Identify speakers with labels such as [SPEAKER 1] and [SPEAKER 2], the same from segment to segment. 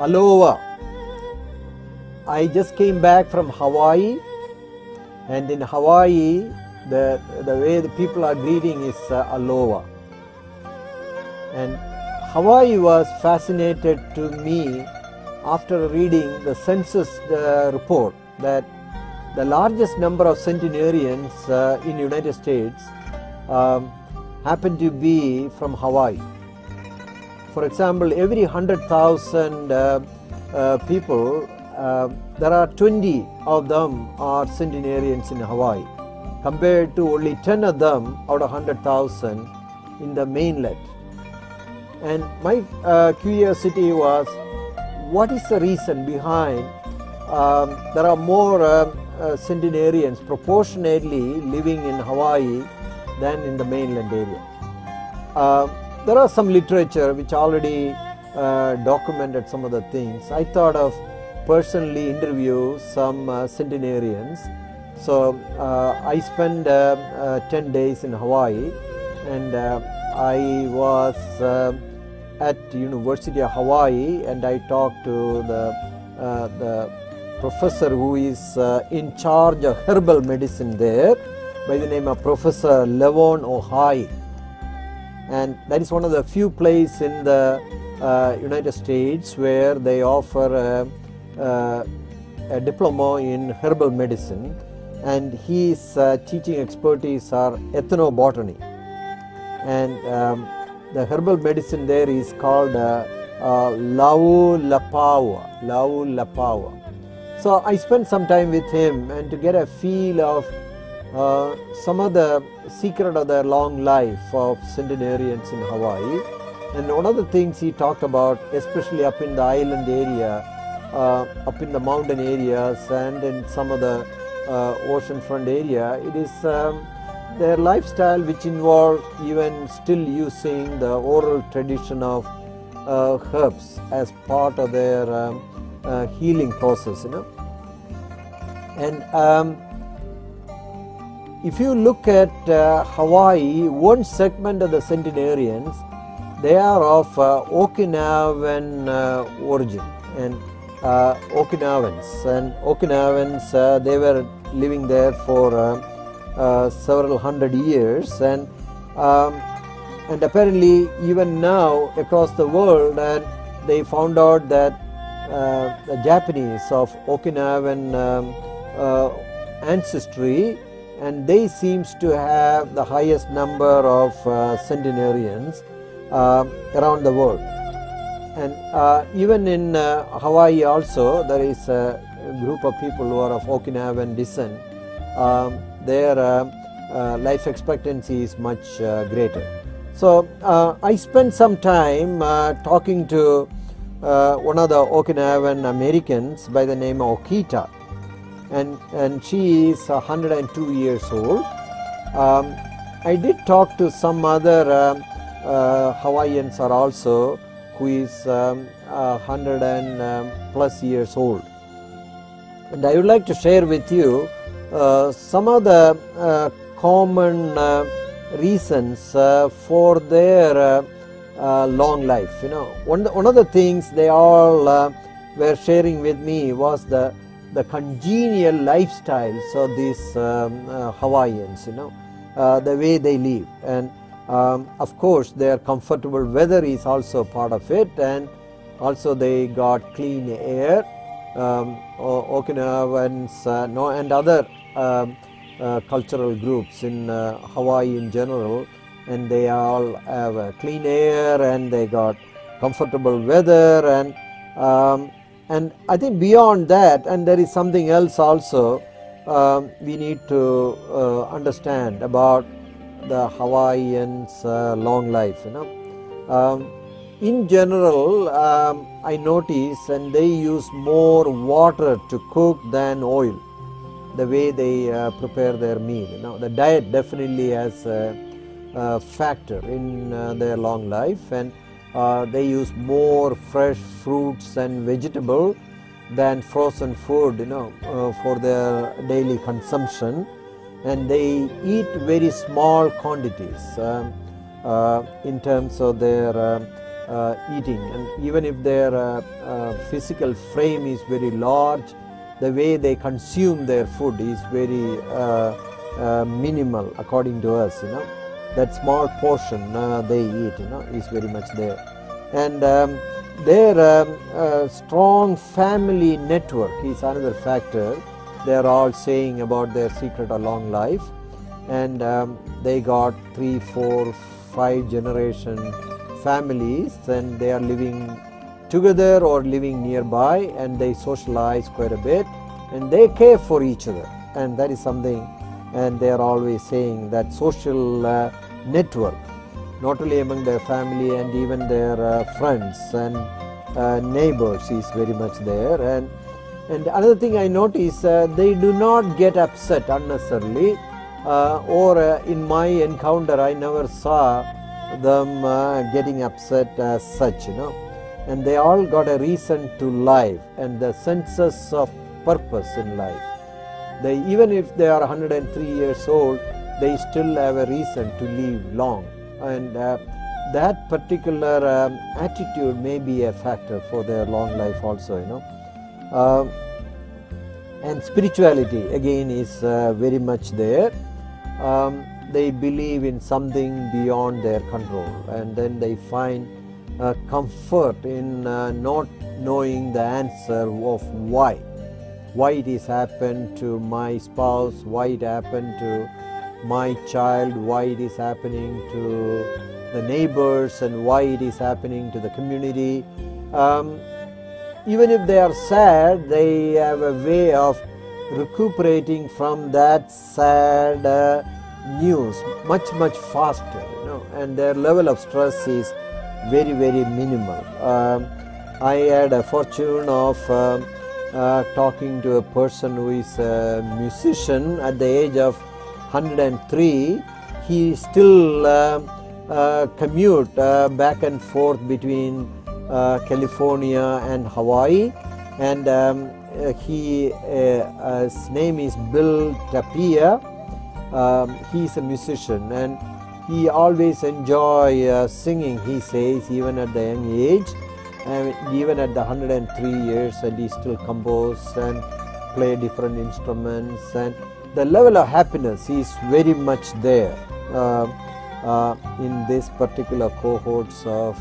[SPEAKER 1] Aloha. I just came back from Hawaii, and in Hawaii the way the people are greeting is aloha. And Hawaii was fascinated to me after reading the census report that the largest number of centenarians in United States happen to be from Hawaii. For example, every 100,000 people, there are 20 of them are centenarians in Hawaii, compared to only 10 of them out of 100,000 in the mainland. And my curiosity was, what is the reason behind there are more centenarians proportionately living in Hawaii than in the mainland area? There are some literature which already documented some of the things. I thought of personally interview some centenarians. So I spent 10 days in Hawaii, and I was at University of Hawaii, and I talked to the professor who is in charge of herbal medicine there, by the name of Professor Levon Ohai. And that is one of the few places in the United States where they offer a diploma in herbal medicine, and his teaching expertise are ethnobotany. And the herbal medicine there is called Lau Lapawa. So I spent some time with him, and to get a feel of some of the secret of their long life of centenarians in Hawaii. And one of the things he talked about, especially up in the island area, up in the mountain areas and in some of the oceanfront area, it is their lifestyle which involve even still using the oral tradition of herbs as part of their healing process, And if you look at Hawaii, one segment of the centenarians, they are of Okinawan origin, and Okinawans. And Okinawans, they were living there for several hundred years, and apparently even now across the world, and they found out that the Japanese of Okinawan ancestry, and they seems to have the highest number of centenarians around the world. And even in Hawaii also, there is a group of people who are of Okinawan descent. Their life expectancy is much greater. So I spent some time talking to one of the Okinawan Americans by the name of Okita, and she is 102 years old. I did talk to some other Hawaiians are also, who is 100 and plus years old. And I would like to share with you some of the common reasons for their long life. One of the things they all were sharing with me was the congenial lifestyles of these Hawaiians, the way they live. And of course their comfortable weather is also part of it, and also they got clean air. Okinawans and other cultural groups in Hawaii in general, and they all have clean air, and they got comfortable weather, and I think beyond that, and there is something else also we need to understand about the Hawaiians' long life. In general, I notice, and they use more water to cook than oil, the way they prepare their meal. The diet definitely has a factor in their long life, and they use more fresh fruits and vegetable than frozen food, for their daily consumption, and they eat very small quantities in terms of their eating, and even if their physical frame is very large, the way they consume their food is very minimal according to us. That small portion they eat, is very much there. And their strong family network is another factor. They are all saying about their secret of long life, and they got 3, 4, 5 generation families, and they are living together or living nearby, and they socialize quite a bit, and they care for each other, and that is something. And they are always saying that social network, not only among their family and even their friends and neighbors, is very much there. And another thing I notice, they do not get upset unnecessarily, or in my encounter I never saw them getting upset as such, and they all got a reason to live and the senses of purpose in life. They, even if they are 103 years old, they still have a reason to live long, and that particular attitude may be a factor for their long life also. And spirituality again is very much there. They believe in something beyond their control, and then they find comfort in not knowing the answer of why it has happened to my spouse, why it happened to my child, why it is happening to the neighbors, and why it is happening to the community. Even if they are sad, they have a way of recuperating from that sad news much faster, and their level of stress is very minimal. I had a fortune of talking to a person who is a musician at the age of 103. He still commute back and forth between California and Hawaii, and his name is Bill Tapia. He is a musician, and he always enjoy singing, he says, even at the young age, and even at the 103 years, and he still compose and play different instruments, and the level of happiness is very much there in this particular cohorts of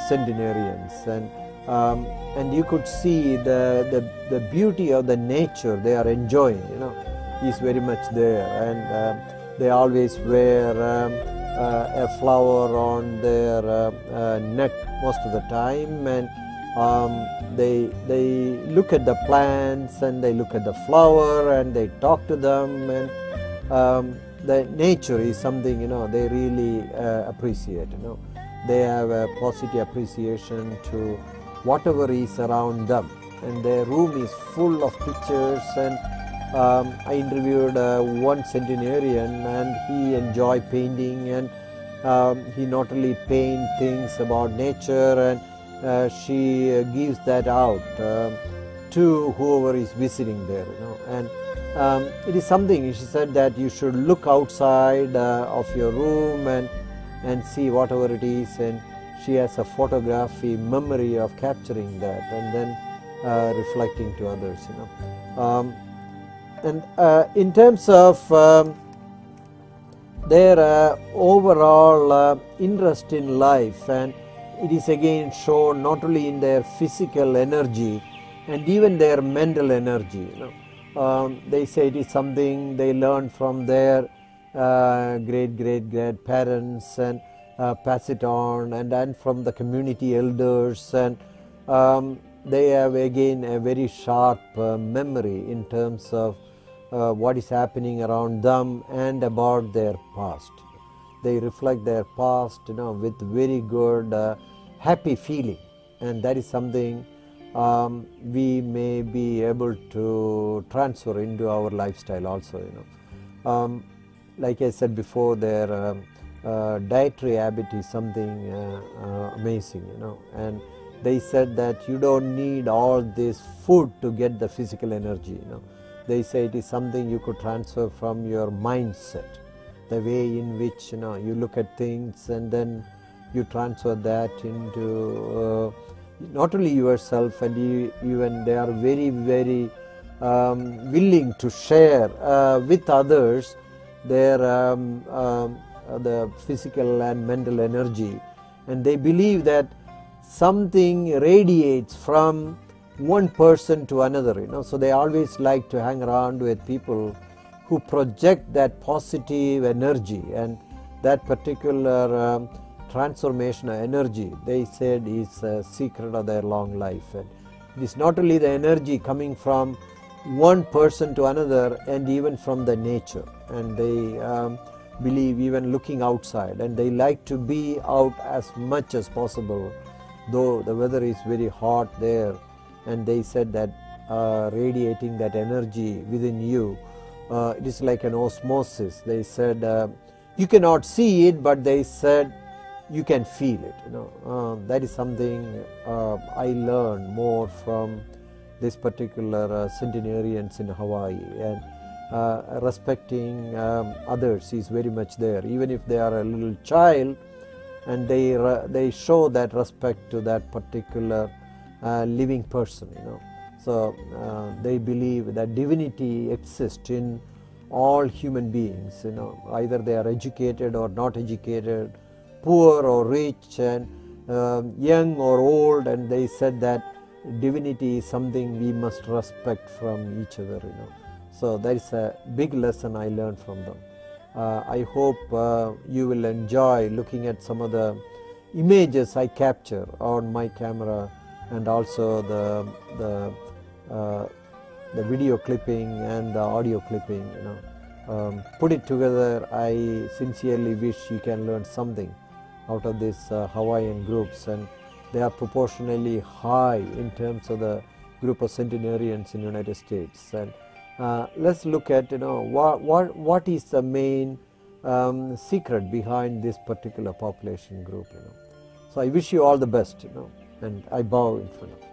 [SPEAKER 1] Centenarians, and you could see the beauty of the nature they are enjoying, is very much there, and they always wear a flower on their neck most of the time, and they look at the plants, and they look at the flower, and they talk to them, and the nature is something they really appreciate. They have a positive appreciation to whatever is around them, and their room is full of pictures. And I interviewed one centenarian, and he enjoyed painting, and he not only paint things about nature, and she gives that out to whoever is visiting there, and it is something. She said that you should look outside of your room and see whatever it is, and she has a photography memory of capturing that and then reflecting to others. And in terms of their overall interest in life, and it is again shown not only in their physical energy and even their mental energy. They say it is something they learned from their great parents, and pass it on, and then from the community elders, and they have again a very sharp memory in terms of what is happening around them and about their past. They reflect their past with very good happy feeling, and that is something we may be able to transfer into our lifestyle also. Like I said before, their dietary habit is something amazing, and they said that you don't need all this food to get the physical energy. They say it is something you could transfer from your mindset, the way in which you look at things, and then you transfer that into not only yourself, and even they are very, very willing to share with others their the physical and mental energy, and they believe that something radiates from one person to another, so they always like to hang around with people who project that positive energy, and that particular transformational energy, they said, is a secret of their long life. And it is not only the energy coming from one person to another, and even from the nature, and they believe even looking outside, and they like to be out as much as possible, though the weather is very hot there. And they said that radiating that energy within you, it is like an osmosis. They said you cannot see it, but they said you can feel it. That is something I learned more from this particular Centenarians in Hawaii, and respecting others is very much there, even if they are a little child, and they show that respect to that particular living person. So they believe that divinity exists in all human beings. Either they are educated or not educated, poor or rich, and young or old, and they said that divinity is something we must respect from each other. So that is a big lesson I learned from them. I hope you will enjoy looking at some of the images I capture on my camera, and also the video clipping and the audio clipping. Put it together. I sincerely wish you can learn something out of these Hawaiian groups, and they are proportionally high in terms of the group of centenarians in the United States. And let's look at what is the main secret behind this particular population group. So I wish you all the best, and I bow in front of you.